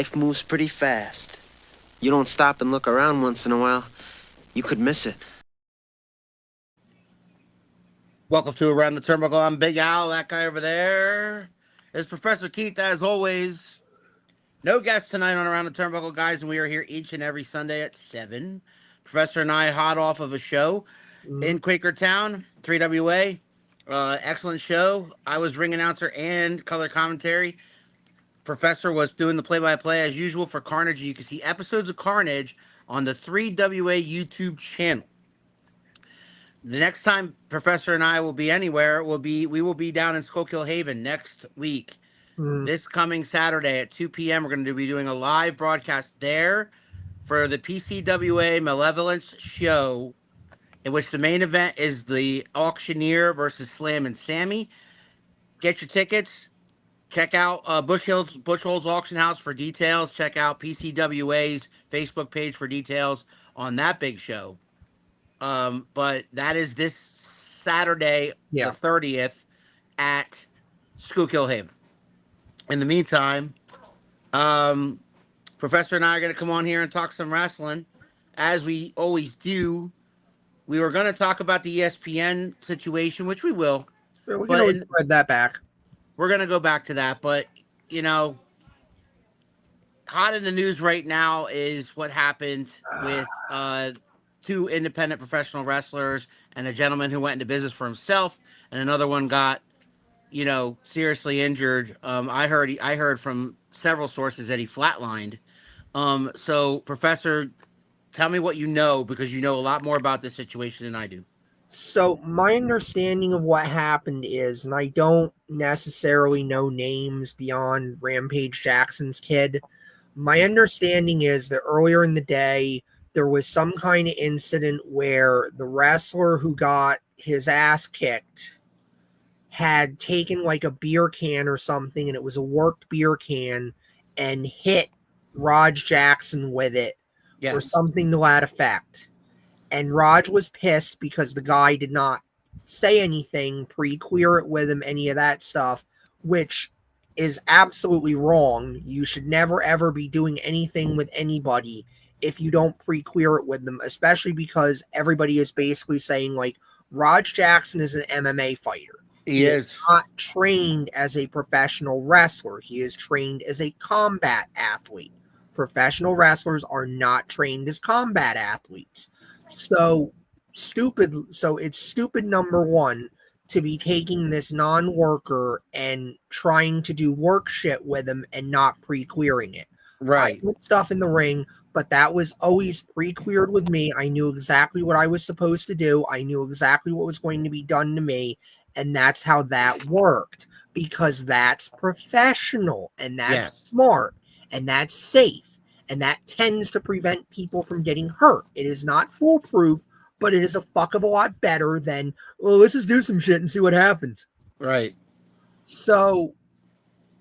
Life moves pretty fast. You don't stop and look around once in a while, you could miss it. Welcome to Around the Turnbuckle. I'm Big Al. That guy over there is Professor Keith, as always. No guests tonight on Around the Turnbuckle, guys, and we are here each and every Sunday at 7. Professor and I hot off of a show in Quakertown, 3WA. Excellent show. I was ring announcer and color commentary. Professor was doing the play-by-play as usual for Carnage. You can see episodes of Carnage on the 3WA YouTube channel. The next time Professor and I will be anywhere we will be down in Schuylkill Haven next week. This coming Saturday at 2 p.m. We're going to be doing a live broadcast there for the PCWA Malevolence show, in which the main event is the Auctioneer versus Slam and Sammy. Get your tickets. Check out Bush Holes Auction House for details. Check out PCWA's Facebook page for details on that big show. But that is this Saturday, the 30th, at Schuylkill Haven. In the meantime, Professor and I are going to come on here and talk some wrestling, as we always do. We were going to talk about the ESPN situation, which we will. We can always spread that back. We're going to go back to that, but, hot in the news right now is what happened with 2 independent professional wrestlers and a gentleman who went into business for himself, and another one got, seriously injured. I heard from several sources that he flatlined. So, Professor, tell me what you know, because you know a lot more about this situation than I do. So my understanding of what happened is, and I don't necessarily know names beyond Rampage Jackson's kid, my understanding is that earlier in the day, there was some kind of incident where the wrestler who got his ass kicked had taken like a beer can or something, and it was a worked beer can, and hit Raj Jackson with it, or something to that effect. And Raj was pissed because the guy did not say anything, pre-clear it with him, any of that stuff, which is absolutely wrong. You should never, ever be doing anything with anybody if you don't pre-clear it with them, especially because everybody is basically saying, like, Raj Jackson is an MMA fighter. He is not trained as a professional wrestler. He is trained as a combat athlete. Professional wrestlers are not trained as combat athletes. So it's stupid, number one, to be taking this non-worker and trying to do work shit with him and not pre-clearing it. Right. I put stuff in the ring, but that was always pre-cleared with me. I knew exactly what I was supposed to do. I knew exactly what was going to be done to me, and that's how that worked, because that's professional, and that's smart, and that's safe. And that tends to prevent people from getting hurt. It is not foolproof, but it is a fuck of a lot better than, well, let's just do some shit and see what happens. Right. So,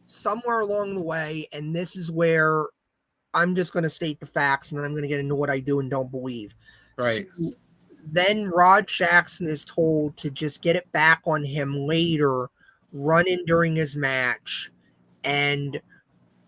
somewhere along the way, and this is where I'm just going to state the facts, and then I'm going to get into what I do and don't believe. Right. So, then Rod Jackson is told to just get it back on him later, run in during his match, and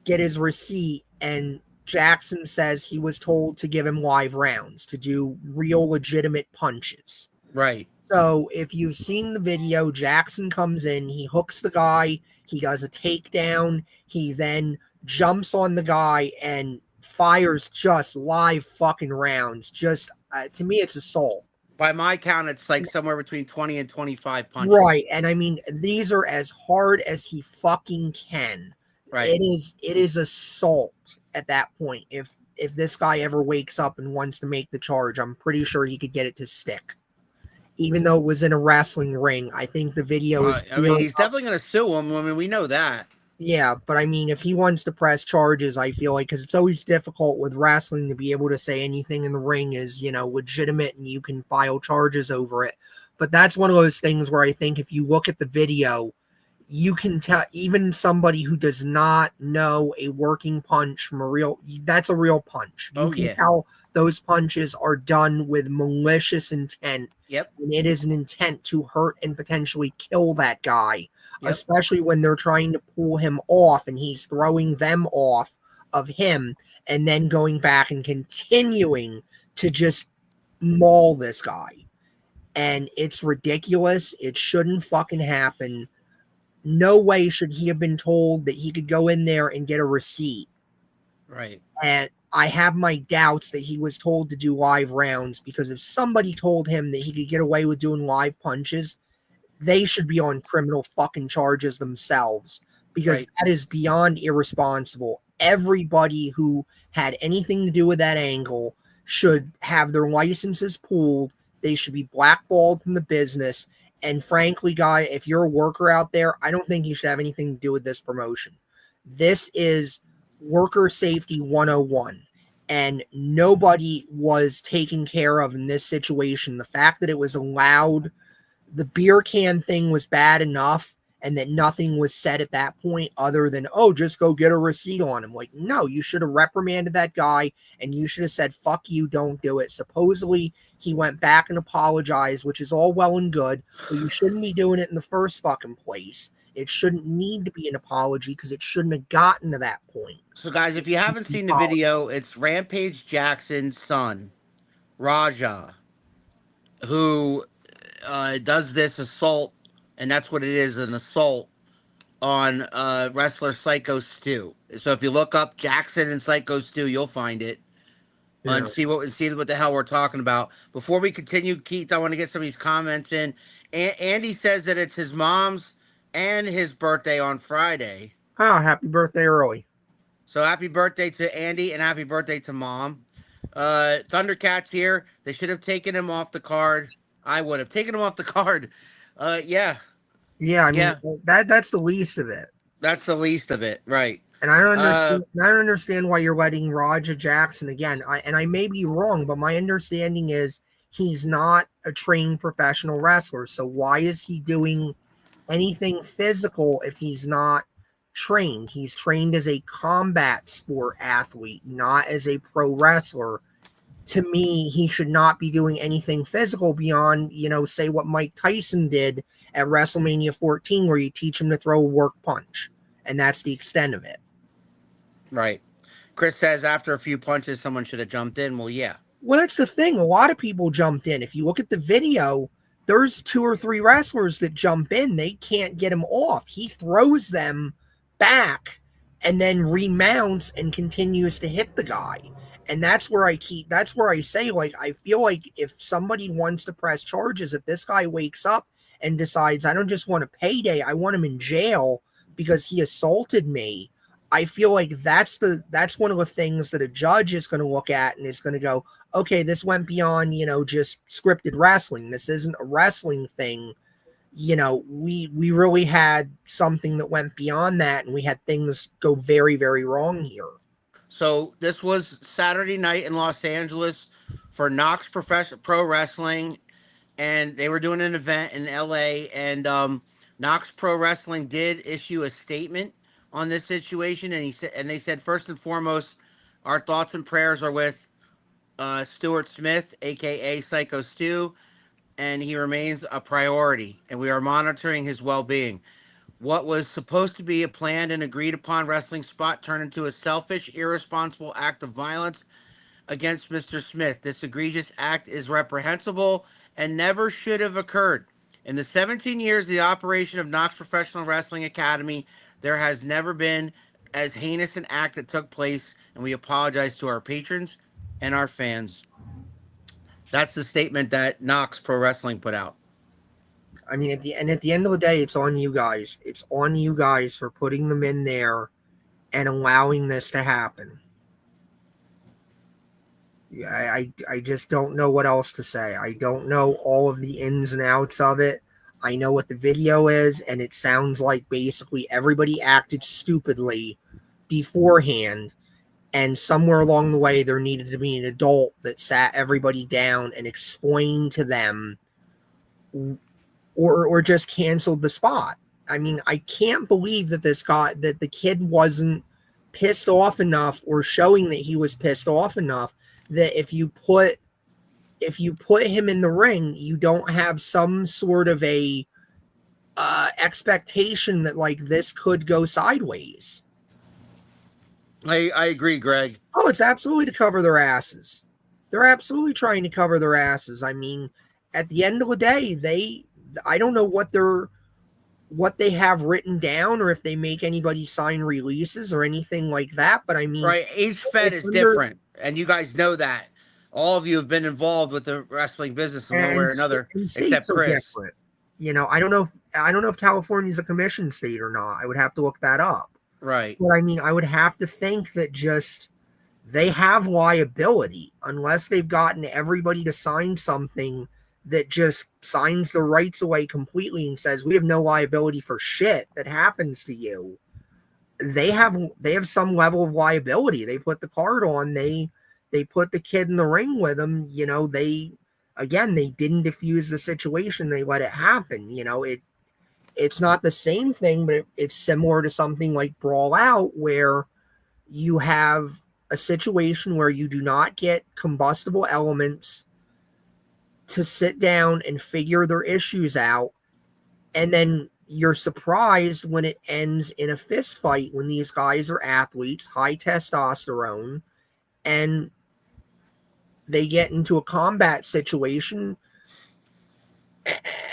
get his receipt, and Jackson says he was told to give him live rounds, to do real legitimate punches. Right. So if you've seen the video, Jackson comes in, he hooks the guy, he does a takedown, he then jumps on the guy and fires just live fucking rounds. Just, to me, it's assault. By my count, it's like somewhere between 20 and 25 punches. Right, and I mean, these are as hard as he fucking can. Right. It is assault at that point. If this guy ever wakes up and wants to make the charge, I'm pretty sure he could get it to stick. Even though it was in a wrestling ring, I think the video is... I mean, he's definitely going to sue him. I mean, we know that. Yeah, but I mean, if he wants to press charges, I feel like, because it's always difficult with wrestling to be able to say anything in the ring is, legitimate and you can file charges over it. But that's one of those things where I think if you look at the video, you can tell, even somebody who does not know a working punch from that's a real punch. You can tell those punches are done with malicious intent. Yep. And it is an intent to hurt and potentially kill that guy, especially when they're trying to pull him off and he's throwing them off of him and then going back and continuing to just maul this guy. And it's ridiculous. It shouldn't fucking happen. No way should he have been told that he could go in there and get a receipt. Right. And I have my doubts that he was told to do live rounds, because if somebody told him that he could get away with doing live punches, they should be on criminal fucking charges themselves, because Right. that is beyond irresponsible. Everybody who had anything to do with that angle should have their licenses pulled. They should be blackballed from the business. And frankly, guy, if you're a worker out there, I don't think you should have anything to do with this promotion. This is worker safety 101. And nobody was taken care of in this situation. The fact that it was allowed, the beer can thing was bad enough, and that nothing was said at that point other than, oh, just go get a receipt on him. Like, no, you should have reprimanded that guy, and you should have said, fuck you, don't do it. Supposedly, he went back and apologized, which is all well and good, but you shouldn't be doing it in the first fucking place. It shouldn't need to be an apology, because it shouldn't have gotten to that point. So, guys, if you haven't seen the video, it's Rampage Jackson's son, Raja, who does this assault, and that's what it is, an assault on wrestler Psycho Stu. So if you look up Jackson and Psycho Stu, you'll find it. And see what the hell we're talking about. Before we continue, Keith, I want to get some of these comments in. Andy says that it's his mom's and his birthday on Friday. Oh, happy birthday early. So happy birthday to Andy and happy birthday to Mom. Thundercats here. They should have taken him off the card. I would have taken him off the card. Yeah. Yeah, I mean, that's the least of it. That's the least of it, right. And I don't understand. I don't understand why you're letting Roger Jackson again. I may be wrong, but my understanding is he's not a trained professional wrestler. So why is he doing anything physical if he's not trained? He's trained as a combat sport athlete, not as a pro wrestler. To me, he should not be doing anything physical beyond, say what Mike Tyson did at WrestleMania 14, where you teach him to throw a work punch. And that's the extent of it. Right. Chris says after a few punches, someone should have jumped in. Well, yeah. Well, that's the thing. A lot of people jumped in. If you look at the video, there's 2 or 3 wrestlers that jump in. They can't get him off. He throws them back and then remounts and continues to hit the guy. And that's where I say, like, I feel like if somebody wants to press charges, if this guy wakes up and decides, I don't just want a payday, I want him in jail because he assaulted me, I feel like that's one of the things that a judge is going to look at and is going to go, okay, this went beyond, just scripted wrestling. This isn't a wrestling thing. We really had something that went beyond that, and we had things go very, very wrong here. So this was Saturday night in Los Angeles for Knox Pro Wrestling, and they were doing an event in LA, and Knox Pro Wrestling did issue a statement on this situation, and they said, first and foremost, our thoughts and prayers are with Stuart Smith, aka Psycho Stu, and he remains a priority, and we are monitoring his well-being. What was supposed to be a planned and agreed upon wrestling spot turned into a selfish, irresponsible act of violence against Mr. Smith. This egregious act is reprehensible and never should have occurred. In the 17 years of the operation of Knox Professional Wrestling Academy, there has never been as heinous an act that took place, and we apologize to our patrons and our fans. That's the statement that Knox Pro Wrestling put out. I mean, at the end of the day, it's on you guys. It's on you guys for putting them in there and allowing this to happen. I just don't know what else to say. I don't know all of the ins and outs of it. I know what the video is, and it sounds like basically everybody acted stupidly beforehand, and somewhere along the way there needed to be an adult that sat everybody down and explained to them, or just canceled the spot. I mean, I can't believe that that the kid wasn't pissed off enough, or showing that he was pissed off enough, that if you put him in the ring, you don't have some sort of a expectation that like this could go sideways. I agree, Greg. Oh, it's absolutely to cover their asses. They're absolutely trying to cover their asses. I mean, at the end of the day, I don't know what they have written down or if they make anybody sign releases or anything like that, but I mean, Right, each Fed it's is under different, and you guys know that. All of you have been involved with the wrestling business in one way and, or another, and except states are Chris. different. I don't know if California is a commission state or not. I would have to look that up. Right. But I mean, I would have to think that just they have liability unless they've gotten everybody to sign something that just signs the rights away completely and says we have no liability for shit that happens to you. They have some level of liability. They put the card on, they put the kid in the ring with them, they didn't diffuse the situation, they let it happen. It's not the same thing, but it's similar to something like Brawl Out, where you have a situation where you do not get combustible elements to sit down and figure their issues out, and then you're surprised when it ends in a fist fight when these guys are athletes, high testosterone, and they get into a combat situation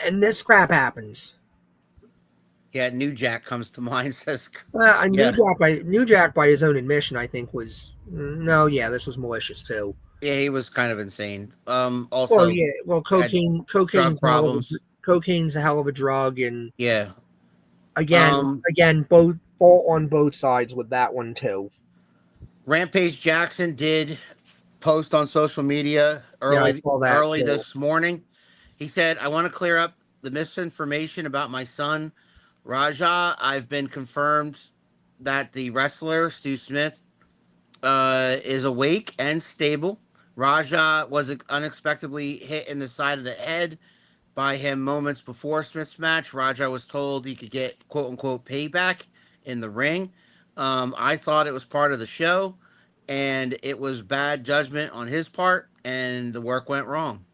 and this crap happens. Yeah, New Jack comes to mind. Says, New yeah, Jack by his own admission, I think was no, yeah, this was malicious too. yeah, he was kind of insane. Well, Also yeah, well, had drug problems. cocaine's a hell of a drug, and Yeah. again, both fault on both sides with that one too. Rampage Jackson did post on social media Yeah, I saw that early too. this morning. He said, "I want to clear up the misinformation about my son, Raja. I've been confirmed that the wrestler Stu Smith is awake and stable. Raja was unexpectedly hit in the side of the head by him moments before Smith's match. Raja was told he could get quote unquote payback in the ring. I thought it was part of the show, and it was bad judgment on his part, and the work went wrong."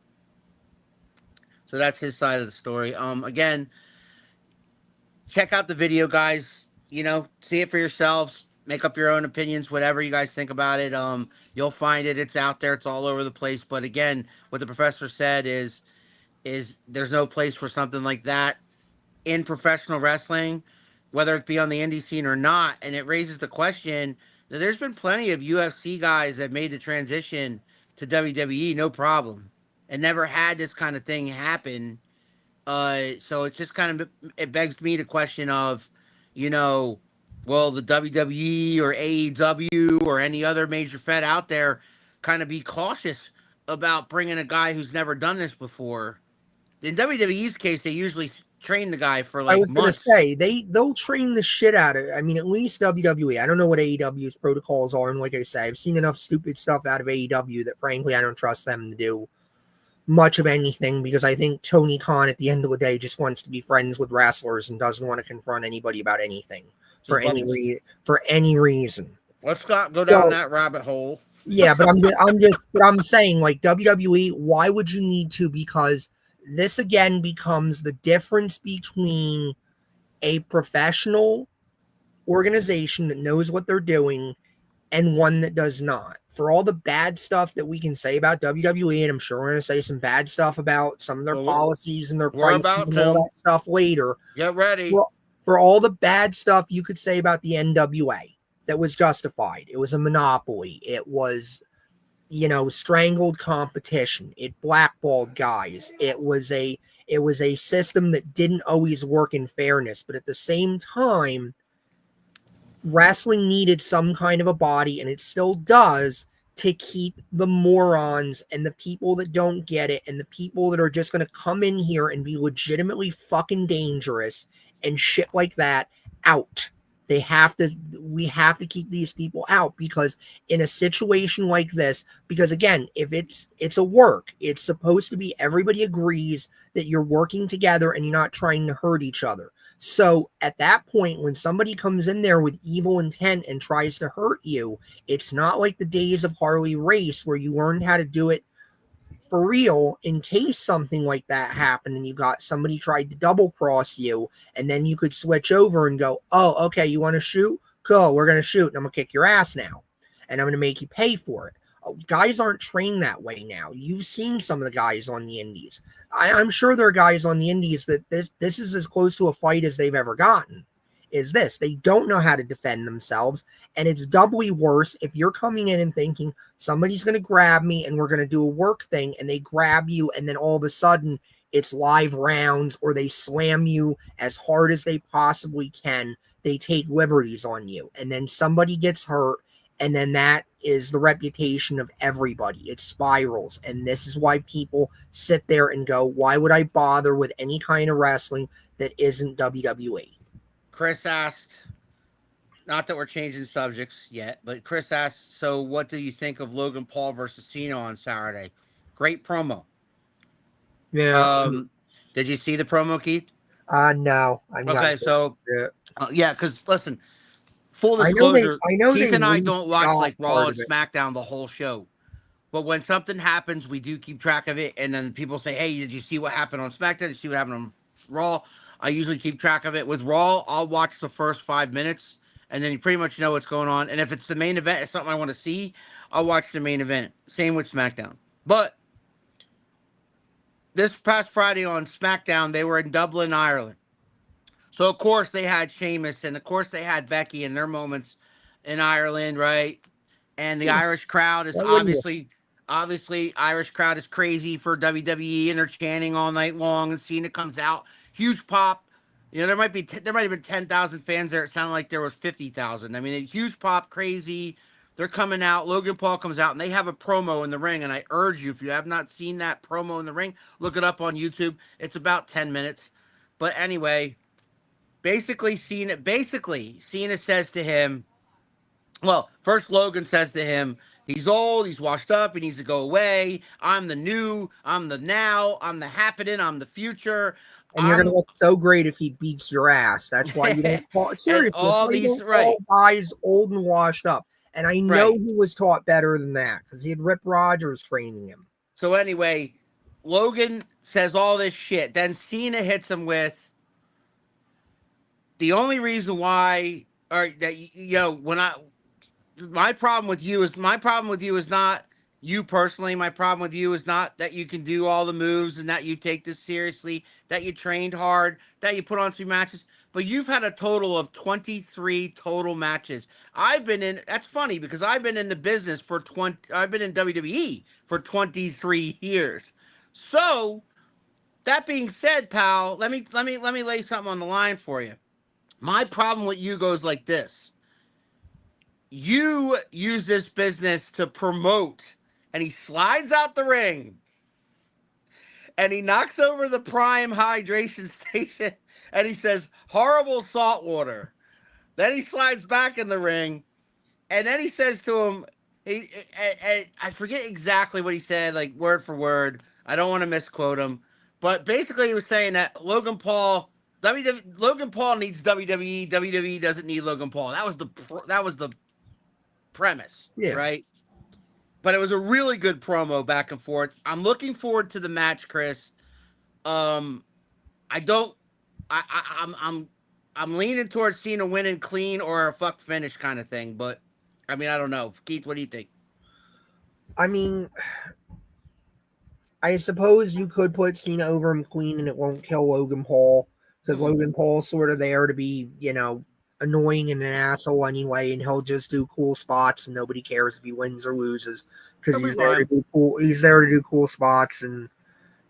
So that's his side of the story. Again, check out the video, guys. See it for yourselves. Make up your own opinions, whatever you guys think about it. You'll find it. It's out there. It's all over the place. But again, what the professor said is there's no place for something like that in professional wrestling, whether it be on the indie scene or not. And it raises the question that there's been plenty of UFC guys that made the transition to WWE, no problem, and never had this kind of thing happen. So it's just kind of, it begs me the question of, you know, will the WWE or AEW or any other major fed out there kind of be cautious about bringing a guy who's never done this before? In WWE's case, they usually train the guy for I like was gonna months. say they'll train the shit out of it. I mean, at least WWE. I don't know what AEW's protocols are, and like I say, I've seen enough stupid stuff out of AEW that frankly I don't trust them to do much of anything, because I think Tony Khan at the end of the day just wants to be friends with wrestlers and doesn't want to confront anybody about anything Just for any reason. let's not go down So that rabbit hole. yeah, but I'm saying, like, WWE, why would you need to? Because this again becomes the difference between a professional organization that knows what they're doing and one that does not. For all the bad stuff that we can say about WWE, and I'm sure we're going to say some bad stuff about some of their Well, policies and their we're pricing about and all to that stuff later, get ready. for all the bad stuff you could say about the NWA that was justified, it was a monopoly. It was, strangled competition. It blackballed guys. It was a system that didn't always work in fairness, but at the same time, wrestling needed some kind of a body, and it still does, to keep the morons and the people that don't get it and the people that are just going to come in here and be legitimately fucking dangerous and shit like that out. We have to keep these people out, because in a situation like this, because again, if it's a work, it's supposed to be everybody agrees that you're working together and you're not trying to hurt each other. So at that point, when somebody comes in there with evil intent and tries to hurt you, it's not like the days of Harley Race where you learned how to do it for real in case something like that happened and you got somebody tried to double cross you, and then you could switch over and go, oh, okay, you want to shoot? Go, we're going to shoot, and I'm going to kick your ass now, and I'm going to make you pay for it. Guys aren't trained that way now. You've seen some of the guys on the indies. I'm sure there are guys on the indies that this is as close to a fight as they've ever gotten. Is this? They don't know how to defend themselves, and it's doubly worse if you're coming in and thinking somebody's going to grab me and we're going to do a work thing, and they grab you, and then all of a sudden it's live rounds, or they slam you as hard as they possibly can. They take liberties on you, and then somebody gets hurt, and then that is the reputation of everybody. It spirals, and this is why people sit there and go, why would I bother with any kind of wrestling that isn't WWE? Chris asked, not that we're changing subjects yet, but Chris asked, so what do you think of Logan Paul versus Cena on Saturday? Great promo. Yeah. Did you see the promo, Keith? No. I'm okay, not so yeah, because listen, full I know disclosure, Keith and I really don't watch like Raw part and of it. SmackDown the whole show. But when something happens, we do keep track of it. And then people say, hey, did you see what happened on SmackDown? Did you see what happened on Raw? I usually keep track of it. With Raw, I'll watch the first 5 minutes, and then you pretty much know what's going on. And if it's the main event, it's something I want to see, I'll watch the main event. Same with SmackDown. But this past Friday on SmackDown, they were in Dublin, Ireland. So, of course, they had Sheamus, and of course, they had Becky in their moments in Ireland, right? And the Irish crowd is obviously, Irish crowd is crazy for WWE, and they're chanting all night long, and Cena comes out, huge pop. You know, there might have been 10,000 fans there. It sounded like there was 50,000. I mean, a huge pop, crazy. They're coming out. Logan Paul comes out, and they have a promo in the ring. And I urge you, if you have not seen that promo in the ring, look it up on YouTube. It's about 10 minutes. But anyway, basically, Cena says to him, well, first Logan says to him, he's old, he's washed up, he needs to go away. I'm the new, I'm the now, I'm the happening, I'm the future. And you're going to look so great if he beats your ass. That's why you don't call, seriously, all that's why these, you don't call guys old and washed up. And I know he was taught better than that because he had Rip Rogers training him. So anyway, Logan says all this shit. Then Cena hits him with the only reason why, or that, you know, my problem with you is not you personally. My problem with you is not that you can do all the moves and that you take this seriously, that you trained hard, that you put on 3 matches, but you've had a total of 23 total matches. That's funny because I've been in the business for I've been in WWE for 23 years. So that being said, pal, let me lay something on the line for you. My problem with you goes like this. You use this business to promote, and he slides out the ring, and he knocks over the Prime hydration station, and he says, horrible salt water. Then he slides back in the ring, and then he says to him, I forget exactly what he said, like word for word. I don't want to misquote him, but basically he was saying that Logan Paul needs WWE. WWE doesn't need Logan Paul. That was the premise, right? But it was a really good promo back and forth. I'm looking forward to the match, Chris. I'm leaning towards Cena winning clean or a fuck finish kind of thing. But I mean, I don't know. Keith, what do you think? I mean, I suppose you could put Cena over him clean and it won't kill Logan Paul because Logan Paul's sort of there to be, you know, annoying and an asshole anyway, and he'll just do cool spots and nobody cares if he wins or loses because he's there to do cool. He's there to do cool spots and,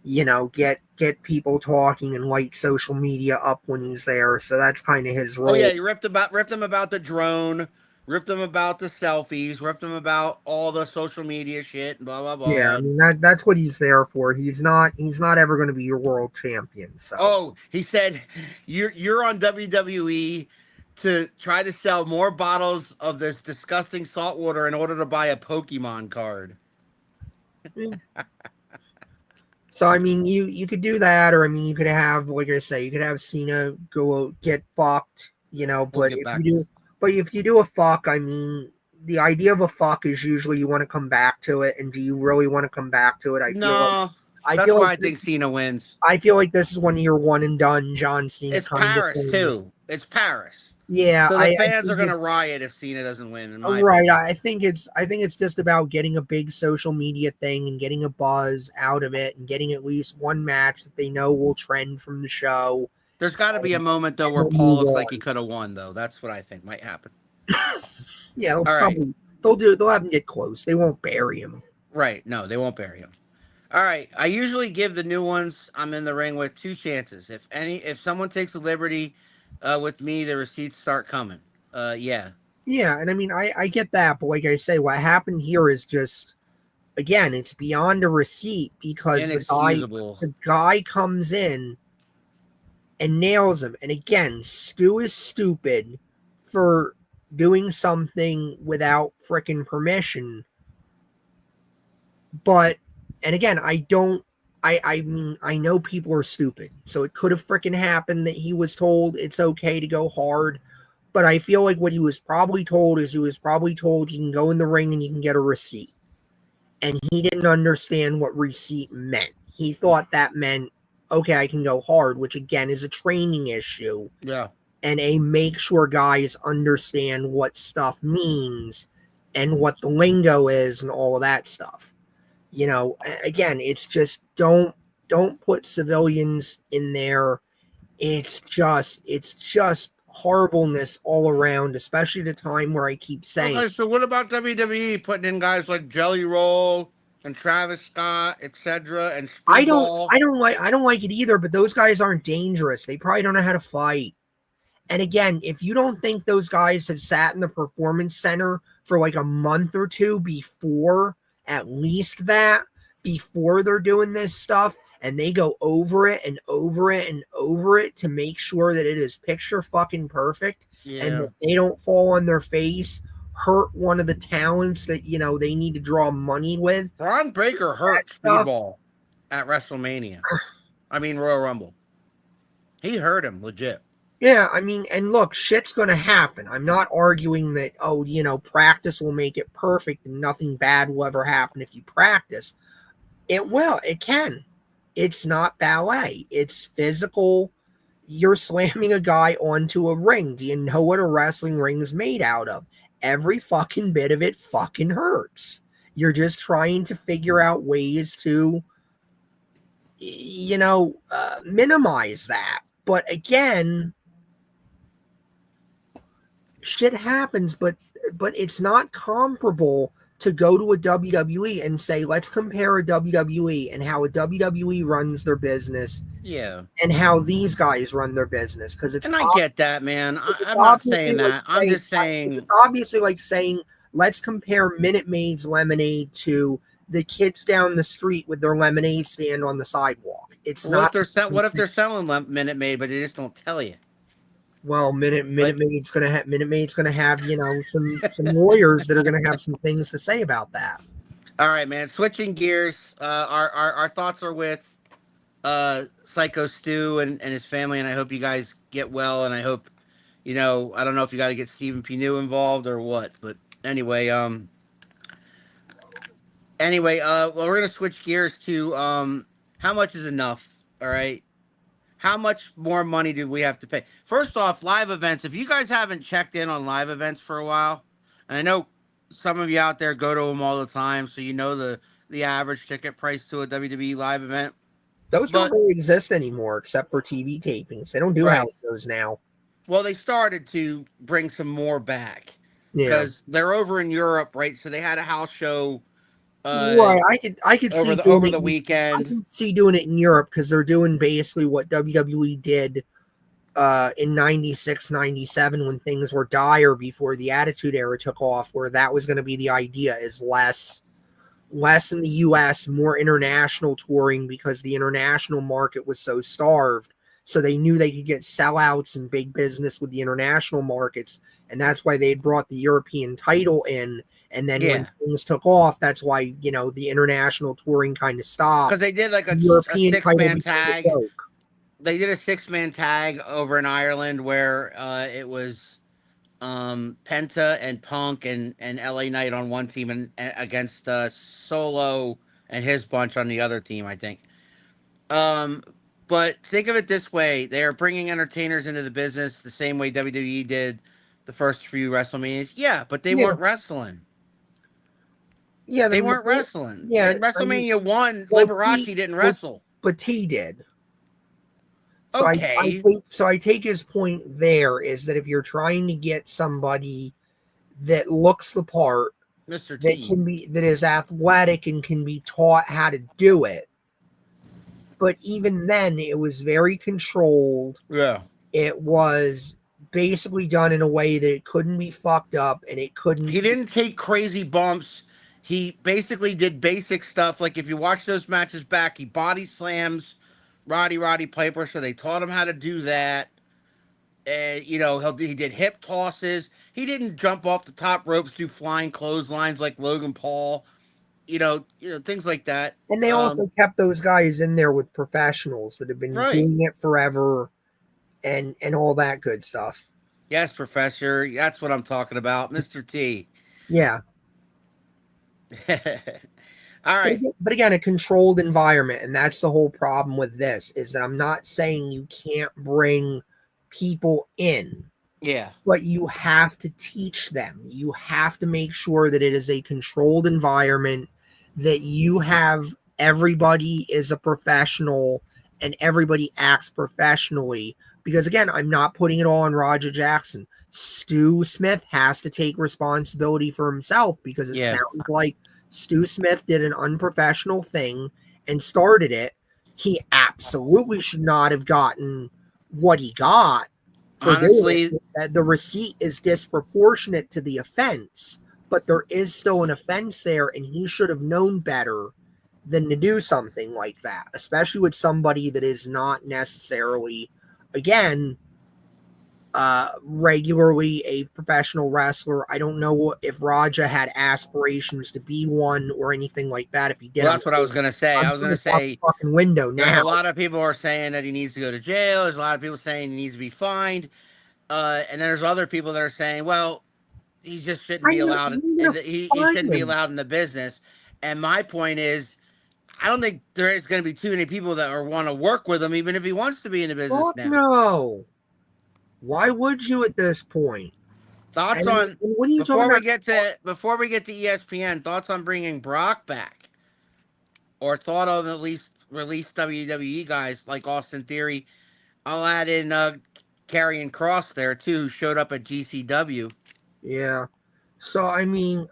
you know, get people talking and light social media up when he's there. So that's kind of his role. Oh yeah, he ripped him about the drone, ripped him about the selfies, ripped him about all the social media shit, and blah blah blah. Yeah, I mean that's what he's there for. He's not ever going to be your world champion. So. Oh, he said you're on WWE to try to sell more bottles of this disgusting salt water in order to buy a Pokemon card. So I mean, you could do that, or I mean, you could have, like I say, you could have Cena go get fucked, you know. But if you do a fuck, I mean, the idea of a fuck is usually you want to come back to it, and do you really want to come back to it? I think Cena wins. I feel like this is one of your one and done John Cena. It's Paris too. It's Paris. Yeah, So the I fans think are going to it's riot if Cena doesn't win, in my right. opinion. I think it's just about getting a big social media thing and getting a buzz out of it and getting at least one match that they know will trend from the show There's got to be a and, moment though and where they'll Paul move looks like on. he could have won, though. That's what I think might happen. Yeah, All right, they'll have him get close. They won't bury him. right. No, they won't bury him. All right. I usually give the new ones I'm in the ring with two chances. If someone takes a liberty with me, the receipts start coming. Yeah, Yeah, and I mean I get that, but like I say, what happened here is just again, it's beyond a receipt because inexcusable. the guy comes in and nails him. And again, Stu is stupid for doing something without frickin' permission. But and again, I mean I know people are stupid. So it could have frickin' happened that he was told it's okay to go hard. But I feel like what he was probably told is he was probably told you can go in the ring and you can get a receipt. And he didn't understand what receipt meant. He thought that meant, okay, I can go hard, which again is a training issue Yeah. and a make sure guys understand what stuff means and what the lingo is and all of that stuff. You know, again, it's just don't put civilians in there. It's just horribleness all around, especially at a time where I keep saying Okay, so what about WWE putting in guys like Jelly Roll and Travis Scott, etc., and I don't Speedball? I don't like it either, but those guys aren't dangerous. They probably don't know how to fight. And again, if you don't think those guys have sat in the performance center for like a month or two before, at least that, before they're doing this stuff, and they go over it and over it and over it to make sure that it is picture fucking perfect and Yeah. that they don't fall on their face, hurt one of the talents that, you know, they need to draw money with, Braun Breaker that hurt stuff. Speedball at WrestleMania. I mean, Royal Rumble. He hurt him legit. Yeah, I mean, and look, shit's going to happen. I'm not arguing that, oh, you know, practice will make it perfect and nothing bad will ever happen if you practice. It will. It can. It's not ballet. It's physical. You're slamming a guy onto a ring. Do you know what a wrestling ring is made out of? Every fucking bit of it fucking hurts. You're just trying to figure out ways to, minimize that. But again, shit happens, but it's not comparable to go to a WWE and say, let's compare a WWE and how a WWE runs their business Yeah. and how these guys run their business because And I get that, man. I'm not saying that. I'm just it's saying, obviously like saying let's compare Minute Maid's lemonade to the kids down the street with their lemonade stand on the sidewalk. It's what if not they're the same what if thing. they're selling Minute Maid, but they just don't tell you? Well, Minute Like, Maid's gonna have some lawyers that are gonna have some things to say about that. all right, man. Switching gears. Our thoughts are with Psycho Stu and his family, and I hope you guys get well. And I hope, I don't know if you got to get Stephen Pinu involved or what, but anyway, well, we're gonna switch gears to how much is enough? All right, how much more money do we have to pay? First off, live events. If you guys haven't checked in on live events for a while, and I know some of you out there go to them all the time, so you know the average ticket price to a WWE live event. Those don't But really exist anymore, except for TV tapings. They don't do right, house shows now. well, they started to bring some more back Yeah, because they're over in Europe, right? So they had a house show uh, right. I could over see the doing over it. the I weekend. can see doing it in Europe because they're doing basically what WWE did in 96, 97 when things were dire before the Attitude Era took off, where that was going to be the idea is less in the US, more international touring because the international market was so starved. So they knew they could get sellouts and big business with the international markets. And that's why they had brought the European title in. And then when Yeah, things took off, that's why, the international touring kind of because stopped. they did like The a European six title man became a tag. joke. They did a 6-man tag over in Ireland where it was Penta and Punk and LA Knight on one team and against Solo and his bunch on the other team, I think. Um, But think of it this way: they are bringing entertainers into the business the same way WWE did the first few WrestleManias. Yeah, but they Yeah, weren't wrestling. yeah, They weren't wrestling. yeah. In I mean, WrestleMania 1, well, Liberace didn't well, wrestle. but T did. Okay, So I take his point there is that if you're trying to get somebody that looks the part, Mr. that T. can be that is athletic and can be taught how to do it, but even then it was very controlled. Yeah. It was basically done in a way that it couldn't be fucked up and it couldn't. He didn't take crazy bumps. He basically did basic stuff. Like if you watch those matches back, he body slams Roddy Piper, so they taught him how to do that. And he did hip tosses. He didn't jump off the top ropes, do flying clotheslines like Logan Paul. Things like that. And they also kept those guys in there with professionals that have been Right. doing it forever and all that good stuff. Yes, Professor. That's what I'm talking about, Mr. T. Yeah. All right. But again, a controlled environment, and that's the whole problem with this, is that I'm not saying you can't bring people in, Yeah. but you have to teach them. You have to make sure that it is a controlled environment, that you have everybody is a professional and everybody acts professionally. Because again, I'm not putting it all on Roger Jackson. Stu Smith has to take responsibility for himself because it Yes. sounds like Stu Smith did an unprofessional thing and started it. He absolutely should not have gotten what he got for doing Honestly, it. The receipt is disproportionate to the offense, but there is still an offense there, and he should have known better than to do something like that, especially with somebody that is not necessarily, again, regularly a professional wrestler. I don't know if Raja had aspirations to be one or anything like that. If he did, well, that's what I was going to say. I'm I was sure going to it's out the say fucking window there's now. a lot of people are saying that he needs to go to jail. There's a lot of people saying he needs to be fined. And there's other people that are saying, well, he just shouldn't be allowed, and he shouldn't be allowed in the business. And my point is, I don't think there is going to be too many people that want to work with him, even if he wants to be in the business Fuck now. no. Why would you at this point? Thoughts And on what are you talking about? before we get to ESPN? Thoughts on bringing Brock back, or thought on at least release WWE guys like Austin Theory? I'll add in Karrion Cross there too, who showed up at GCW. Yeah. So I mean,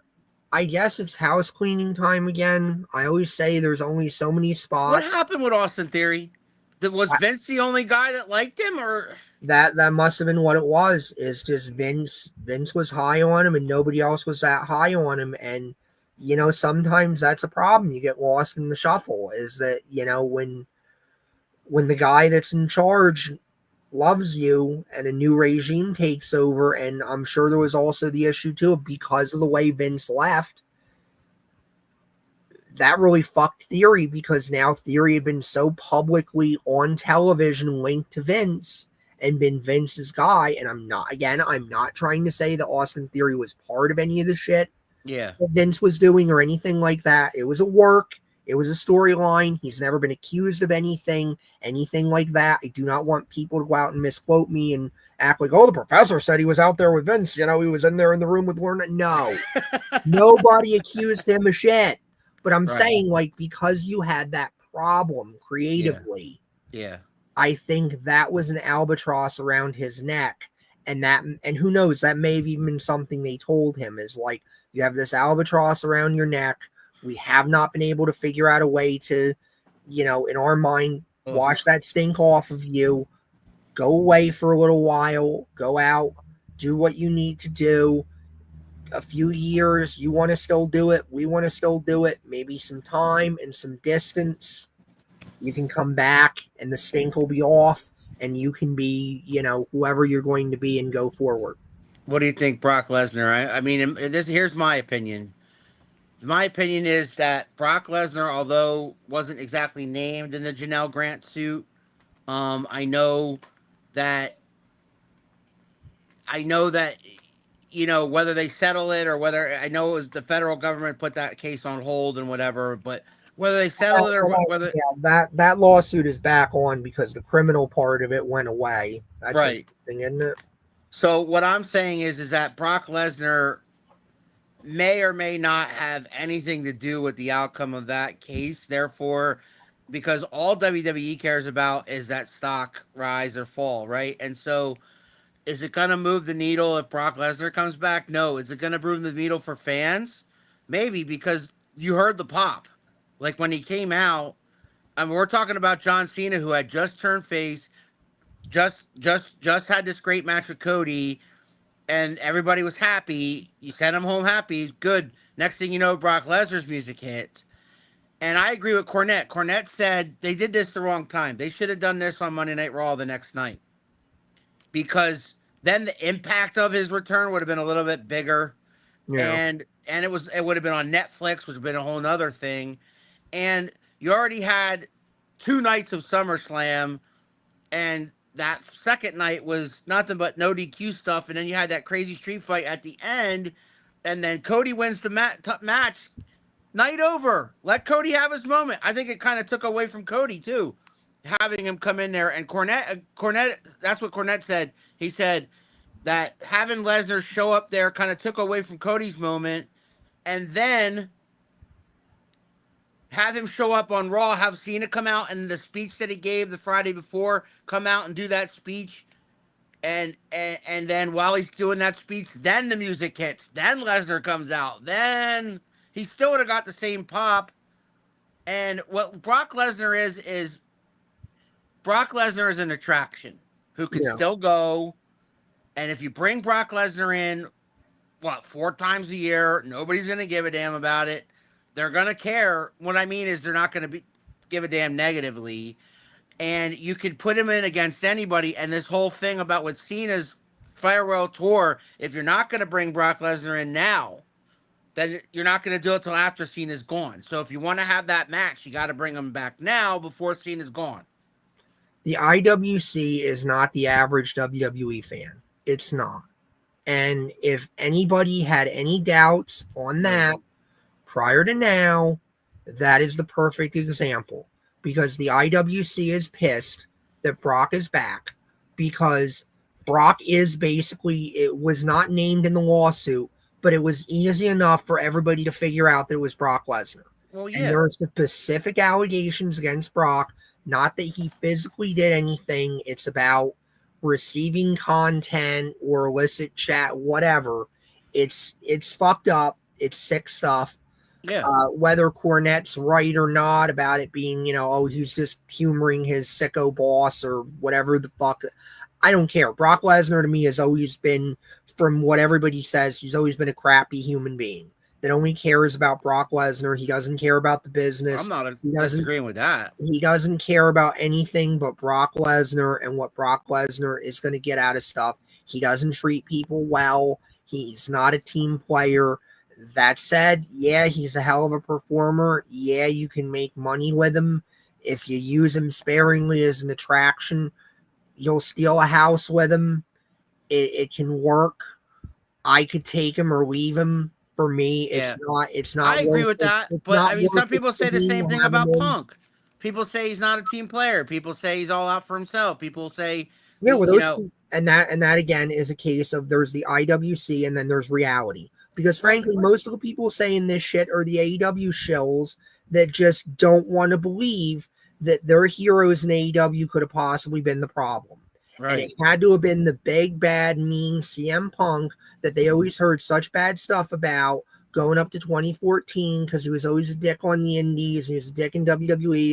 I guess it's house cleaning time again. I always say there's only so many What spots. happened with Austin Theory? Was Vince the only guy that liked him, or that must have been what it was? Is just Vince was high on him and nobody else was that high on him, and sometimes that's a problem. You get lost in the shuffle. Is that when the guy that's in charge loves you and a new regime takes over, and I'm sure there was also the issue too because of the way Vince left. That really fucked Theory because now Theory had been so publicly on television linked to Vince and been Vince's guy. And I'm not trying to say that Austin Theory was part of any of the shit yeah, that Vince was doing or anything like that. It was a work. It was a storyline. He's never been accused of anything like that. I do not want people to go out and misquote me and act like, oh, the professor said he was out there with Vince. He was in there in the room with Werner. No, nobody accused him of shit. But I'm saying, like, because you had that problem creatively, yeah, I think that was an albatross around his neck. And who knows, that may have even been something they told him is like, you have this albatross around your neck. We have not been able to figure out a way to, in our mind, wash that stink off of you. Go away for a little while. Go out. Do what you need to do. A few years, you want to still do it. We want to still do it. Maybe some time and some distance. You can come back and the stink will be off and you can be, whoever you're going to be and go forward. What do you think, Brock Lesnar? I mean, here's my opinion. My opinion is that Brock Lesnar, although wasn't exactly named in the Janelle Grant suit, I know that whether they settle it or whether I know it was the federal government put that case on hold and whatever, but Whether they settle it or whether that lawsuit is back on because the criminal part of it went away. That's right. interesting, isn't it? So what I'm saying is that Brock Lesnar may or may not have anything to do with the outcome of that case. Therefore, because all WWE cares about is that stock rise or fall, right? And so, is it going to move the needle if Brock Lesnar comes back? No. Is it going to move the needle for fans? Maybe, because you heard the pop. Like when he came out, I mean, we're talking about John Cena, who had just turned face, just had this great match with Cody, and everybody was happy. You sent him home happy, good. Next thing you know, Brock Lesnar's music hits. And I agree with Cornette. Cornette said they did this the wrong time. They should have done this on Monday Night Raw the next night, because then the impact of his return would have been a little bit bigger, Yeah. and it would have been on Netflix, which would have been a whole nother thing. And you already had 2 nights of SummerSlam, and that second night was nothing but no DQ stuff, and then you had that crazy street fight at the end, and then Cody wins the match. Night over. Let Cody have his moment. I think it kind of took away from Cody too, having him come in there. And Cornette, that's what Cornette said. He said that having Lesnar show up there kind of took away from Cody's moment, and then have him show up on Raw, have Cena come out and the speech that he gave the Friday before, come out and do that speech, and then while he's doing that speech, then the music hits, then Lesnar comes out, then he still would have got the same pop. And what Brock Lesnar is Brock Lesnar is an attraction who can still go. And if you bring Brock Lesnar in, 4 times a year, nobody's going to give a damn about it. They're going to care. What I mean is they're not going to give a damn negatively. And you could put him in against anybody. And this whole thing about with Cena's farewell tour, if you're not going to bring Brock Lesnar in now, then you're not going to do it till after Cena's gone. So if you want to have that match, you got to bring him back now before Cena's gone. The IWC is not the average WWE fan. It's not. And if anybody had any doubts on that prior to now, that is the perfect example. Because the IWC is pissed that Brock is back. Because Brock is basically, it was not named in the lawsuit, but it was easy enough for everybody to figure out that it was Brock Lesnar. Well, yeah. And there are specific allegations against Brock, not that he physically did anything. It's about receiving content or illicit chat, whatever. It's fucked up. It's sick stuff. Yeah. Whether Cornette's right or not about it being, he's just humoring his sicko boss or whatever the fuck. I don't care. Brock Lesnar to me has always been, from what everybody says, he's always been a crappy human being that only cares about Brock Lesnar. He doesn't care about the business. I'm not disagreeing with that. He doesn't care about anything but Brock Lesnar and what Brock Lesnar is going to get out of stuff. He doesn't treat people well. He's not a team player. That said, yeah, he's a hell of a performer. Yeah, you can make money with him. If you use him sparingly as an attraction, you'll steal a house with him. It can work. I could take him or leave him. For me, it's not. I agree with that. But I mean, some people say the same thing about Punk. People say he's not a team player. People say he's all out for himself. People say, and that again is a case of there's the IWC and then there's reality. Because frankly, most of the people saying this shit are the AEW shills that just don't want to believe that their heroes in AEW could have possibly been the problem. Right. And it had to have been the big, bad, mean CM Punk that they always heard such bad stuff about going up to 2014 because he was always a dick on the indies. He was a dick in WWE.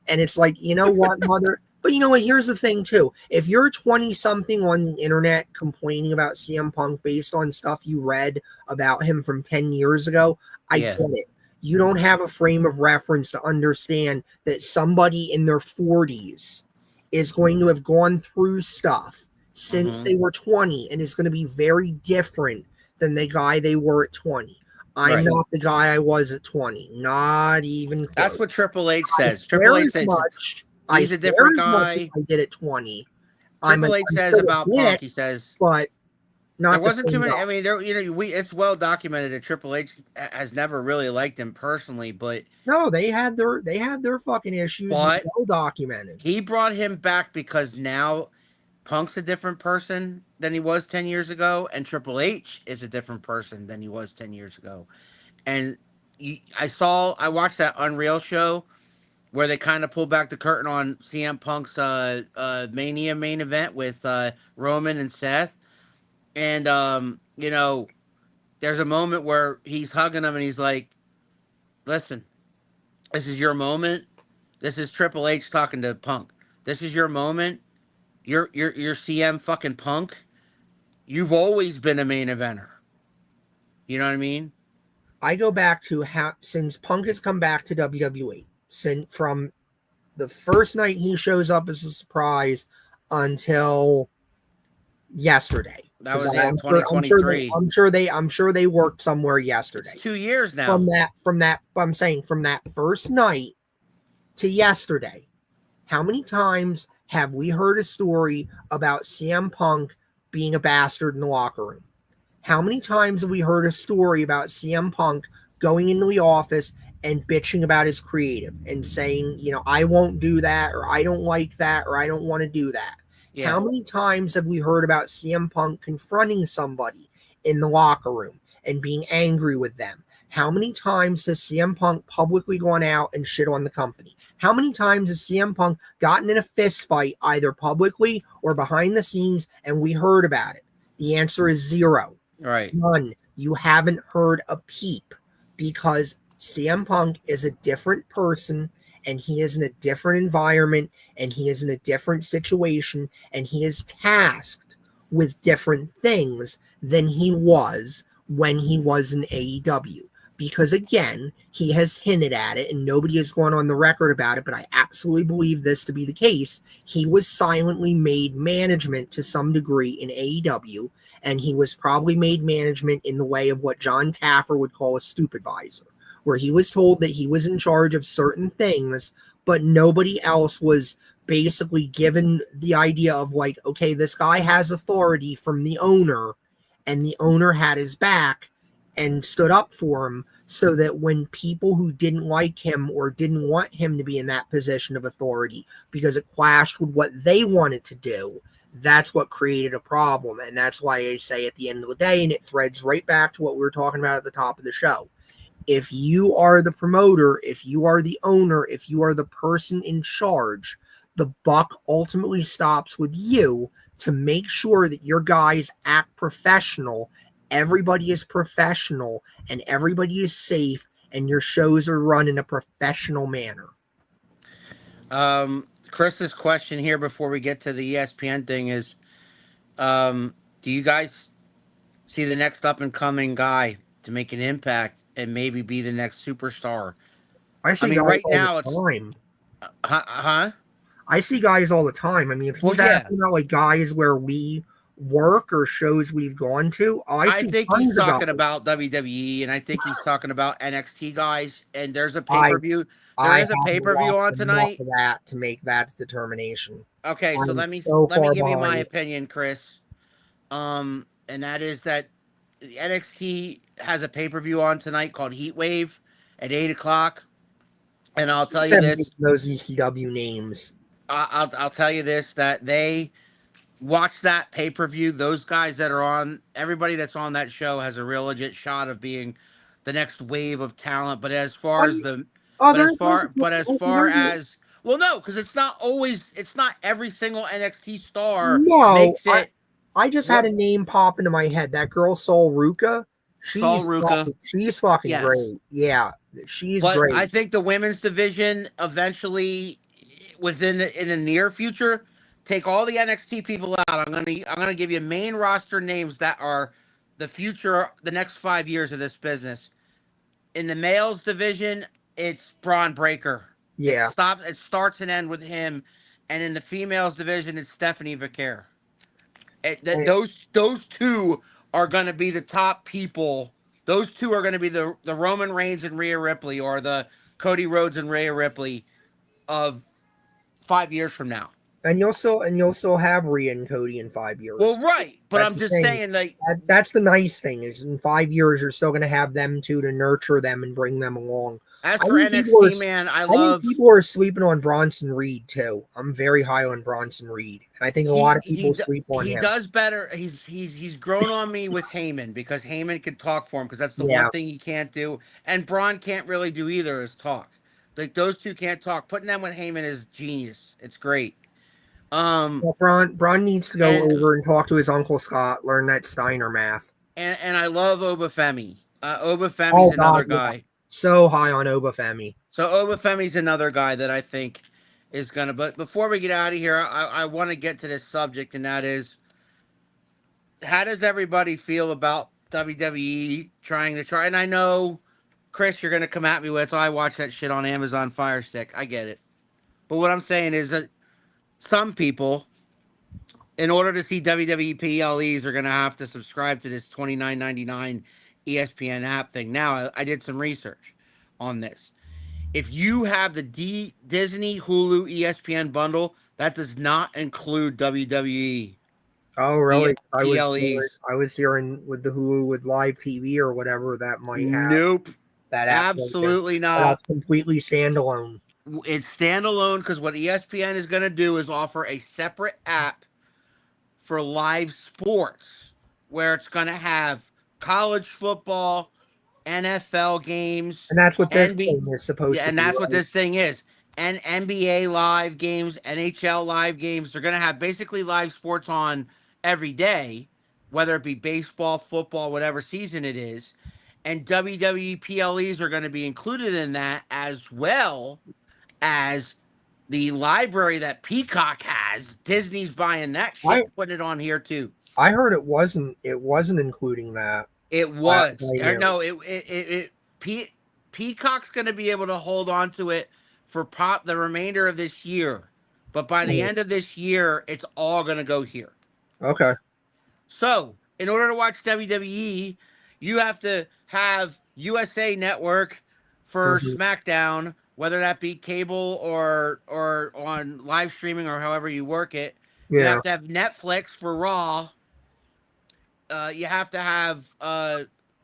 And it's like, you know what, mother? But you know what? Here's the thing, too. If you're 20-something on the internet complaining about CM Punk based on stuff you read about him from 10 years ago, I get it. You don't have a frame of reference to understand that somebody in their 40s is going to have gone through stuff since they were 20 and is going to be very different than the guy they were at 20. I'm not the guy I was at 20. Not even close. That's what Triple H says. Triple H says he's a different guy. I did at 20. Triple H says about Punk, he says. But Not There the wasn't too same many. guy. I mean, it's well documented that Triple H has never really liked him personally, No, they had their fucking issues. It's but well documented. he brought him back because now Punk's a different person than he was 10 years ago, and Triple H is a different person than he was 10 years ago. And I watched that Unreal show where they kind of pulled back the curtain on CM Punk's Mania main event with Roman and Seth. And, there's a moment where he's hugging him and he's like, listen, this is your moment. This is Triple H talking to Punk. This is your moment. You're CM fucking Punk. You've always been a main eventer. You know what I mean? I go back to how since Punk has come back to WWE, since from the first night he shows up as a surprise until yesterday. That was I'm sure, I'm sure they, 2023. I'm sure they worked somewhere yesterday. It's 2 years now. I'm saying from that first night to yesterday, how many times have we heard a story about CM Punk being a bastard in the locker room? How many times have we heard a story about CM Punk going into the office and bitching about his creative and saying, I won't do that, or I don't like that, or I don't want to do that? Yeah. How many times have we heard about CM Punk confronting somebody in the locker room and being angry with them? How many times has CM Punk publicly gone out and shit on the company? How many times has CM Punk gotten in a fist fight either publicly or behind the scenes and we heard about it? The answer is zero. Right. None. You haven't heard a peep because CM Punk is a different person and he is in a different environment and he is in a different situation and he is tasked with different things than he was when he was in AEW. Because again, he has hinted at it and nobody has gone on the record about it, but I absolutely believe this to be the case. He was silently made management to some degree in AEW, and he was probably made management in the way of what John Taffer would call a stupidizer, where he was told that he was in charge of certain things, but nobody else was basically given the idea of like, okay, this guy has authority from the owner, and the owner had his back and stood up for him so that when people who didn't like him or didn't want him to be in that position of authority because it clashed with what they wanted to do, that's what created a problem. And that's why I say at the end of the day, and it threads right back to what we were talking about at the top of the show, if you are the promoter, if you are the owner, if you are the person in charge, the buck ultimately stops with you to make sure that your guys act professional. Everybody is professional and everybody is safe and your shows are run in a professional manner. Chris's question here before we get to the ESPN thing is, do you guys see the next up and coming guy to make an impact and maybe be the next superstar? I see I mean, guys right all now the time. Huh? I see guys all the time. I mean, if he's asking about like guys where we work or shows we've gone to, I see think tons he's of talking guys. about WWE, and I think he's talking about NXT guys. And there's a pay per view. There is a pay per view on tonight. For that to make that determination. Okay, so I'm let me so let me far give you my behind. opinion, Chris. And that is that NXT has a pay per view on tonight called Heat Wave at 8 o'clock. And I'll tell you this: those ECW names. I'll tell you this, that they watch that pay per view. Those guys that are on, everybody that's on that show has a real legit shot of being the next wave of talent. But as far as the, well, no, because it's not every single NXT star makes it. I just had a name pop into my head. That girl Sol Ruka. She's fucking great. Yeah, she's great. I think the women's division eventually, in the near future, take all the NXT people out. I'm gonna give you main roster names that are the future, the next 5 years of this business. In the males division, it's Braun Breaker. Yeah, it starts and ends with him, and in the females division, it's Stephanie Vicaire. Those two are going to be the top people. Those two are going to be the Roman Reigns and Rhea Ripley, or the Cody Rhodes and Rhea Ripley of 5 years from now. And you'll still have Rhea and Cody in 5 years. Well, right, but That's I'm the just thing. saying, like, That's the nice thing is in 5 years you're still going to have them two to nurture them and bring them along. as I for think people are, NXT, man, I I think love people are sleeping on Bronson Reed too. I'm very high on Bronson Reed, and I think a lot of people sleep on he him. does better. He's grown on me with Heyman because Heyman can talk for him because that's the Yeah. one thing he can't do, and Braun can't really do either is talk. Like those two can't talk. Putting them with Heyman is genius. It's great. Well, Braun needs to go And over and talk to his Uncle Scott, learn that Steiner math. and I love Obafemi. Oh Obafemi's God, another yeah. guy. So high on Obafemi. So Obafemi's another guy that I think is gonna. But before we get out of here, I want to get to this subject, and that is, how does everybody feel about WWE trying to try? And I know, Chris, you're gonna come at me with, "Oh, I watch that shit on Amazon Fire Stick." I get it, but what I'm saying is that some people, in order to see WWE PLEs, are gonna have to subscribe to this $29.99 ESPN app thing. Now, I did some research on this. If you have the Disney, Hulu, ESPN bundle, that does not include WWE Oh really? PLEs. I was hearing with the Hulu with live TV or whatever that might have Nope, that app. absolutely Oh, not. that's completely standalone. It's standalone because what ESPN is going to do is offer a separate app for live sports where it's going to have college football, NFL games, And that's what this NBA, thing is supposed yeah, to and be, that's what right? this thing is. And NBA live games, NHL live games. They're going to have basically live sports on every day, whether it be baseball, football, whatever season it is. And WWE PLEs are going to be included in that as well as the library that Peacock has. Disney's buying that shit I and putting it on here too. I heard it wasn't including that It last was. I Or knew. no, Peacock's going to be able to hold on to it for the remainder of this year. But by the end of this year, it's all going to go here. Okay. So, in order to watch WWE, you have to have USA Network for Mhm. SmackDown, whether that be cable or on live streaming or however you work it. You Yeah. have to have Netflix for Raw. You have to have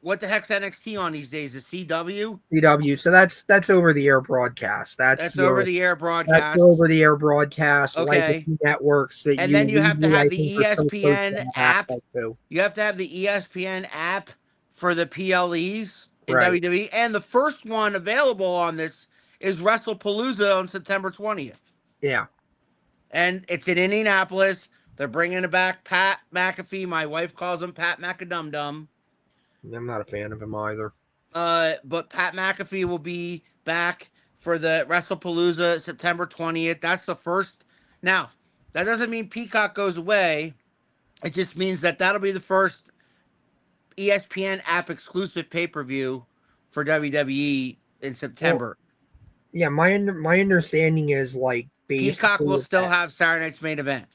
what the heck's NXT on these days? The CW. CW. So that's over the air broadcast. That's over the air That's broadcast. over the air broadcast Okay, legacy networks that and you then you have to legally have I the think are so supposed to ESPN have app. access to. You have to have the ESPN app for the PLEs in Right. WWE, and the first one available on this is WrestlePalooza on September 20th, Yeah. and it's in Indianapolis. They're bringing back Pat McAfee. My wife calls him Pat McAdumdum. I'm not a fan of him either. But Pat McAfee will be back for the WrestlePalooza September 20th. That's the first. Now, that doesn't mean Peacock goes away. It just means that that'll be the first ESPN app exclusive pay per view for WWE in Well, September. yeah, my understanding is like Peacock will basically still that, have Saturday Night's Main Event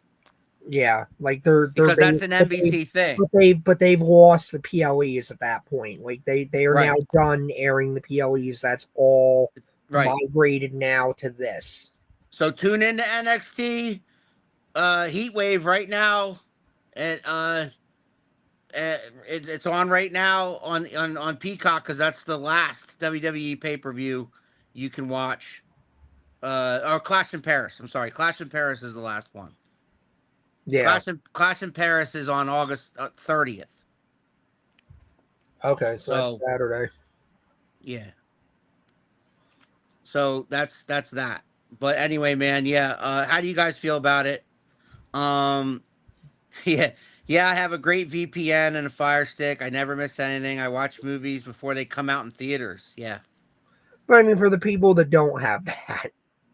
yeah, like they're because that's based, an NBC thing. but they've lost the PLEs at that point. Like they are now Right, done airing the PLEs. That's all right. migrated now to this. So tune into NXT Heat Wave right now. And it's on right now on Peacock because that's the last WWE pay per view you can watch. Or Clash in Paris. I'm sorry, Clash in Paris is the last one. Yeah. Clash in Paris is on August 30th. Okay, so that's So Saturday. yeah, so that's that. But anyway, man, yeah. How do you guys feel about it? Um, yeah, yeah. I have a great VPN and a Fire Stick. I never miss anything. I watch movies before they come out in theaters. Yeah. But I mean, for the people that don't have that,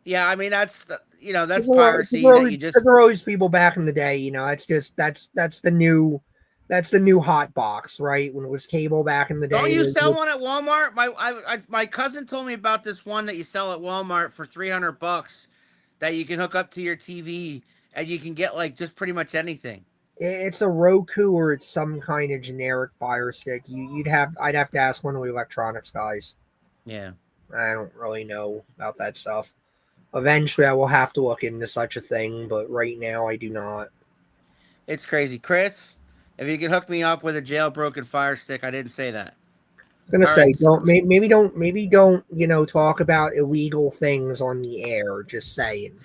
Yeah, I mean that's because piracy that you just there are always people back in the day. That's the new hot box, right? When it was cable back in the don't day. you sell one at Walmart? My cousin told me about this one that you sell at Walmart for $300 that you can hook up to your TV and you can get like just pretty much anything. It's a Roku or it's some kind of generic Fire Stick. I'd have to ask one of the electronics guys. Yeah. I don't really know about that stuff. Eventually, I will have to look into such a thing, but right now, I do not. It's crazy. Chris, if you could hook me up with a jailbroken Fire Stick, I didn't say that. I was gonna All say, right. don't maybe don't talk about illegal things on the air. Just saying.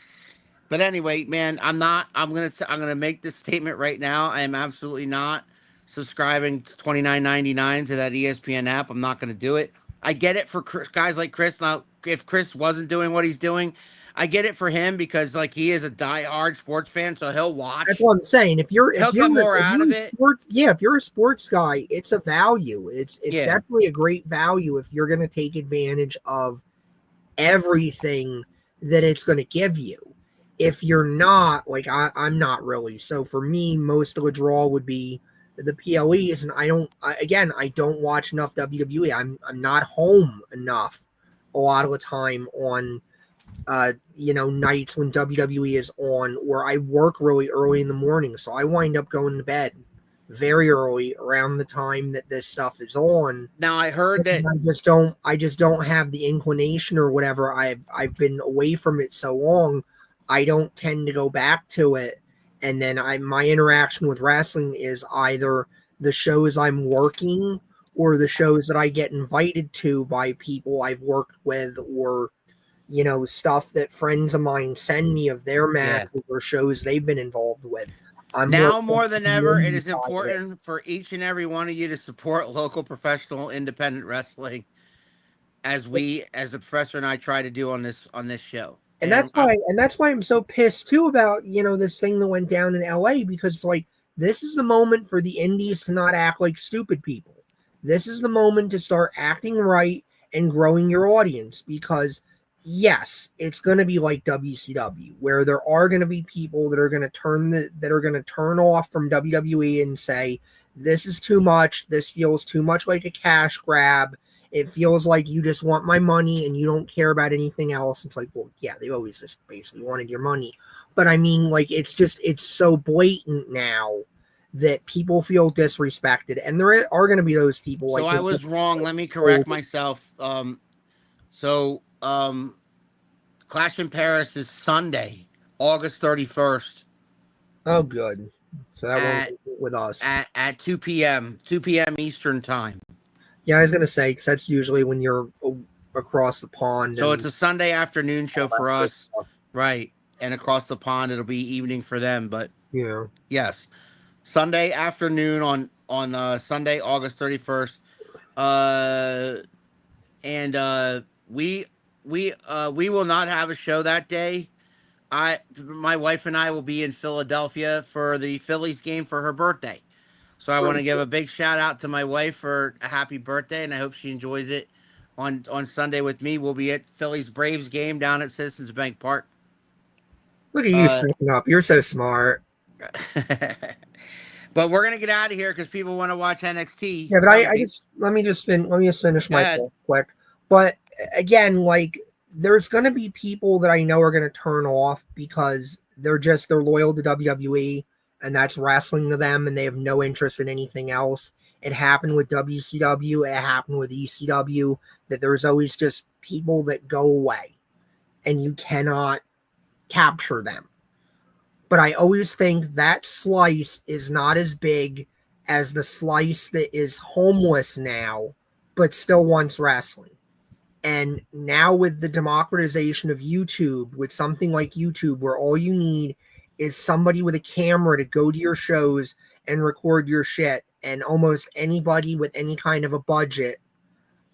But anyway, man, I'm gonna make this statement right now. I am absolutely not subscribing to $29.99 to that ESPN app. I'm not gonna do it. I get it for guys like Chris. Now, if Chris wasn't doing what he's doing, I get it for him because like he is a diehard sports fan, so he'll That's watch. what I'm saying. If you're He'll get more out of a it. sports, yeah, if you're a sports guy, it's a value. It's Yeah, definitely a great value if you're going to take advantage of everything that it's going to give you. If you're not, like I'm not really. So for me, most of the draw would be the PLEs, and I don't watch enough WWE. I'm not home enough a lot of the time on nights when WWE is on, or I work really early in the morning, so I wind up going to bed very early around the time that this stuff is on. now I heard that. I just don't have the inclination or whatever. I've been away from it so long, I don't tend to go back to it. And then my interaction with wrestling is either the shows I'm working or the shows that I get invited to by people I've worked with, or stuff that friends of mine send me of their Yeah. matches or shows they've been involved with. I'm Now more than the ever, it indie is side of it. important for each and every one of you to support local professional independent wrestling, as the professor and I try to do on this show. And that's why I'm so pissed too about, this thing that went down in LA, because it's like, this is the moment for the indies to not act like stupid people. This is the moment to start acting right and growing your audience, because yes, it's going to be like WCW, where there are going to be people that are going to turn off from WWE and say, this is too much. This feels too much like a cash grab. It feels like you just want my money and you don't care about anything else. It's like, well, yeah, they've always just basically wanted your money. But I mean, like, it's so blatant now that people feel disrespected. And there are going to be those people So like, I was wrong. Let me correct myself. So Clash in Paris is Sunday, August 31st oh, good. So that won't at be with us. at 2 p.m. Eastern time. Yeah, I was going to say, because that's usually when you're across the pond. So And it's a Sunday afternoon show for good us, stuff. right? And across the pond, it'll be evening for them. But Yeah. yes, Sunday afternoon on Sunday, August 31st. Uh, and we will not have a show that day. My wife and I will be in Philadelphia for the Phillies game for her birthday. So I want to give a big shout out to my wife for a happy birthday, and I hope she enjoys it on Sunday with me. We'll be at Phillies Braves game down at Citizens Bank Park. Look at you setting up. You're so smart. But we're gonna get out of here because people want to watch NXT. Yeah, but let me just finish my point quick. But again, like, there's going to be people that I know are going to turn off because they're loyal to WWE, and that's wrestling to them, and they have no interest in anything else. It happened with WCW. It happened with ECW. That there's always just people that go away, and you cannot capture them. But I always think that slice is not as big as the slice that is homeless now, but still wants wrestling. And now with the democratization of YouTube, with something like YouTube, where all you need is somebody with a camera to go to your shows and record your shit, and almost anybody with any kind of a budget,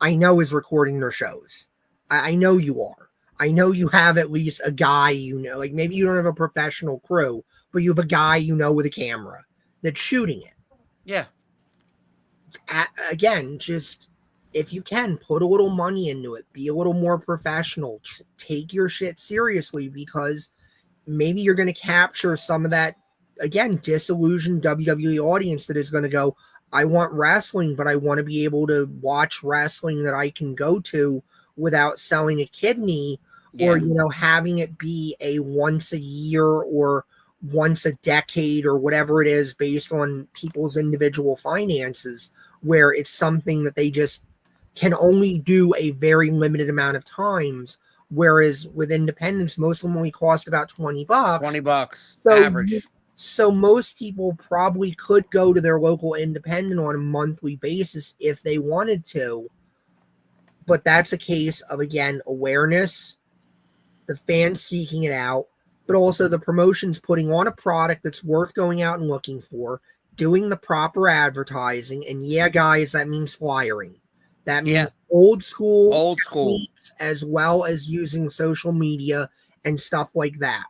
I know, is recording their shows. I know you are. I know you have at least a guy, like, maybe you don't have a professional crew, but you have a guy with a camera that's shooting it. Yeah. Again, just, if you can, put a little money into it. Be a little more professional. Take your shit seriously, because maybe you're going to capture some of that, again, disillusioned WWE audience that is going to go, I want wrestling, but I want to be able to watch wrestling that I can go to without selling a kidney, or having it be a once a year or once a decade or whatever it is, based on people's individual finances, where it's something that they just can only do a very limited amount of times, Whereas with independents, most of them only cost about $20. $20 So average. So most people probably could go to their local independent on a monthly basis if they wanted to. But that's a case of, again, awareness, the fans seeking it out, but also the promotions putting on a product that's worth going out and looking for, doing the proper advertising. And yeah, guys, that means flyering. That means old school techniques as well as using social media and stuff like that.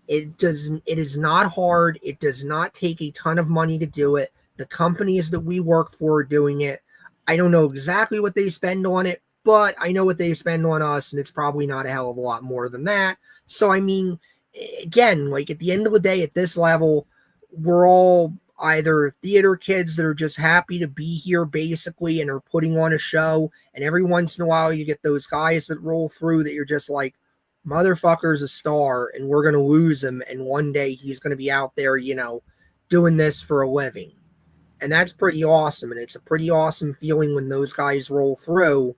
It is not hard. It does not take a ton of money to do it. The companies that we work for are doing it. I don't know exactly what they spend on it, but I know what they spend on us, and it's probably not a hell of a lot more than that. So, I mean, again, like at the end of the day, at this level, we're all either theater kids that are just happy to be here basically and are putting on a show. And every once in a while, you get those guys that roll through that you're just like, motherfucker's a star and we're going to lose him. And one day he's going to be out there, doing this for a living. And that's pretty awesome. And it's a pretty awesome feeling when those guys roll through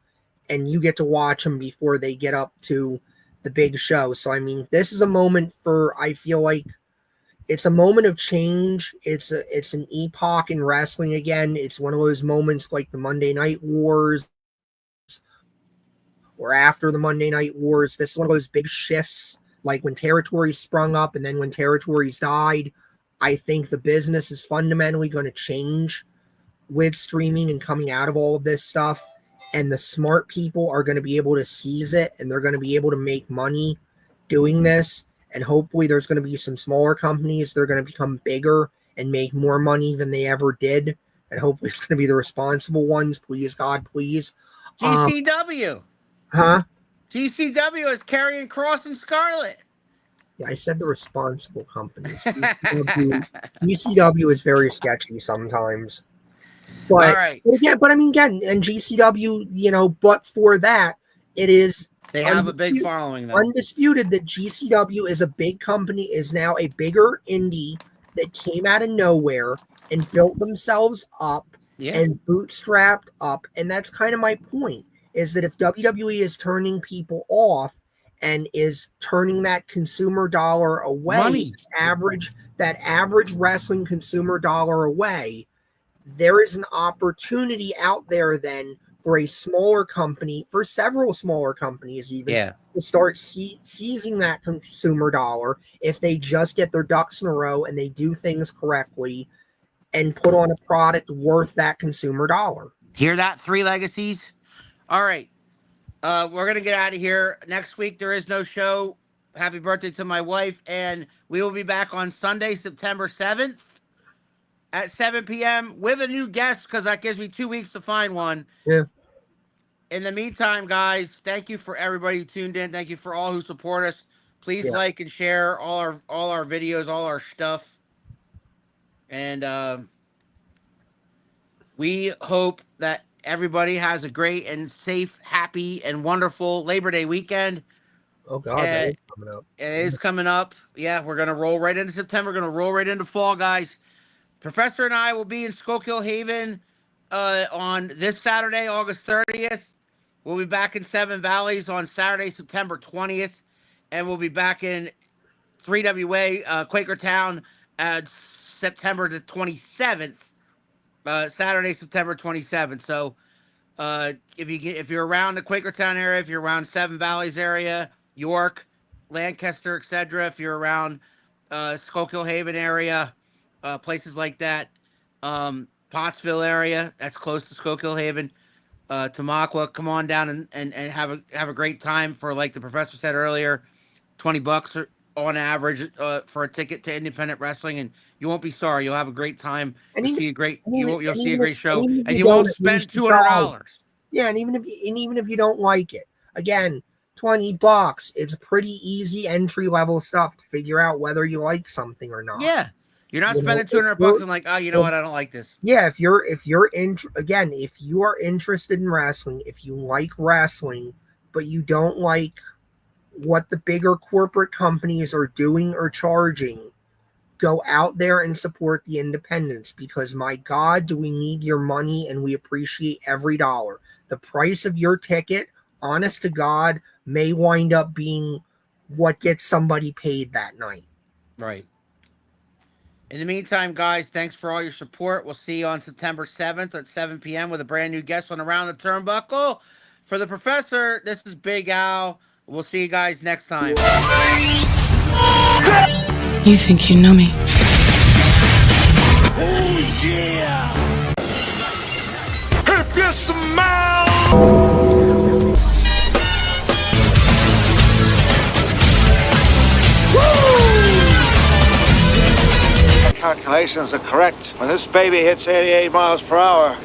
and you get to watch them before they get up to the big show. So, I mean, this is a moment I feel like it's a moment of change. It's an epoch in wrestling again. It's one of those moments like the Monday Night Wars or after the Monday Night Wars. This is one of those big shifts, like when territories sprung up and then when territories died. I think the business is fundamentally going to change with streaming and coming out of all of this stuff. And the smart people are going to be able to seize it and they're going to be able to make money doing this. And hopefully there's going to be some smaller companies that are going to become bigger and make more money than they ever did. And hopefully it's going to be the responsible ones. Please, God, please. GCW. GCW is carrying Cross and Scarlet. Yeah, I said the responsible companies. GCW is very sketchy sometimes. But, all right. But I mean, again, and GCW, but for that, it is. They have a big following, though. Undisputed that GCW is a big company, is now a bigger indie that came out of nowhere and built themselves up and bootstrapped up. And that's kind of my point, is that if WWE is turning people off and is turning that consumer dollar away, that average wrestling consumer dollar away, there is an opportunity out there then for a smaller company, for several smaller companies even, to start seizing that consumer dollar if they just get their ducks in a row and they do things correctly and put on a product worth that consumer dollar. Hear that, Three Legacies? All right. We're going to get out of here. Next week, there is no show. Happy birthday to my wife. And we will be back on Sunday, September 7th at 7 p.m. with a new guest because that gives me 2 weeks to find one. Yeah. In the meantime, guys, thank you for everybody who tuned in. Thank you for all who support us. Please like and share all our videos, all our stuff. And we hope that everybody has a great and safe, happy, and wonderful Labor Day weekend. Oh, God, that is coming up. It is coming up. Yeah, we're going to roll right into September. We're going to roll right into fall, guys. Professor and I will be in Schuylkill Haven on this Saturday, August 30th. We'll be back in Seven Valleys on Saturday, September 20th. And we'll be back in 3WA, Quakertown, September the 27th. Saturday, September 27th. So if you're around the Quakertown area, if you're around Seven Valleys area, York, Lancaster, etc., if you're around Schuylkill Haven area, places like that, Pottsville area, that's close to Schuylkill Haven, Tamaqua, come on down and have a great time for, like the professor said earlier, $20 on average for a ticket to independent wrestling, and you won't be sorry. You'll have a great time. You'll see a great show, and you won't spend $200. Yeah, and even if you don't like it, again, $20. It's pretty easy entry level stuff to figure out whether you like something or not. Yeah, you're not spending $200 and like, oh, you know what, I don't like this. Yeah, if you are interested in wrestling, if you like wrestling, but you don't like what the bigger corporate companies are doing or charging, go out there and support the independents, because my God, do we need your money and we appreciate every dollar. The price of your ticket, honest to God, may wind up being what gets somebody paid that night. Right. In the meantime, guys, thanks for all your support. We'll see you on September 7th at 7 p.m. with a brand new guest on Around the Turnbuckle. For the Professor, this is Big Al. We'll see you guys next time. You think you know me? Oh, yeah! If you smile! Calculations are correct. When this baby hits 88 miles per hour,